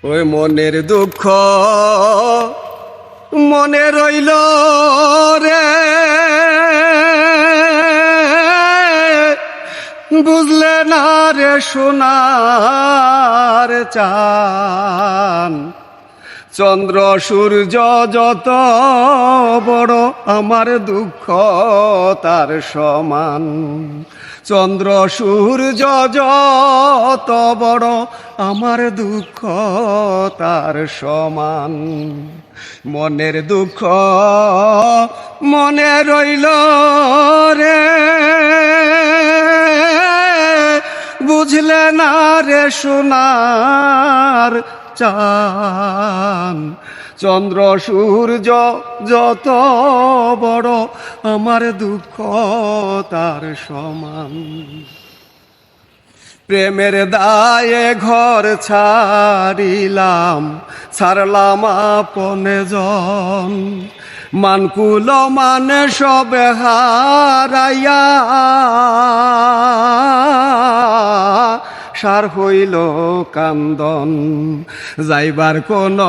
ওই মনের দুঃখ মনে রইল রে, বুঝলে না রে সোনার চান। চন্দ্র সূর্য যত বড় আমার দুঃখ তার সমান। চন্দ্র সূর্য যত বড় আমার দুঃখ তার সমান। মনের দুঃখ মনে রইল রে, বুঝলে না রে সোনার চান। চন্দ্র সূর্য যত বড় আমার দুঃখ তার সমান। প্রেমের দায়ে ঘর ছাড়িলাম, ছাড়লাম আপনে জন। মানকুল মানে সবে হারাইয়া সার হইল কান্দন। যাইবার কোন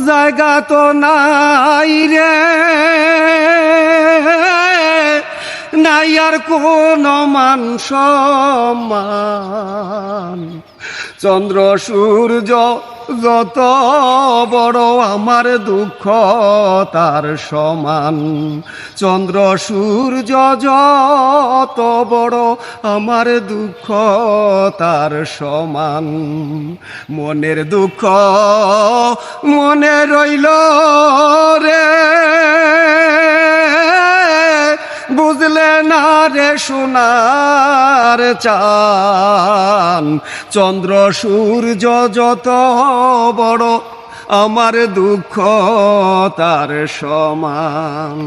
জায়গা তো নাই রে, নাই আর কোন মান সম্মান। চন্দ্র সূর্য যত বড় আমার দুঃখ তার সমান। চন্দ্র সূর্য যত বড় আমার দুঃখ তার সমান। মনের দুঃখ মনে রইল রে, বুঝলে না রে সোনার চান। চন্দ্র সূর্য যত বড় আমার দুঃখ তার সমান।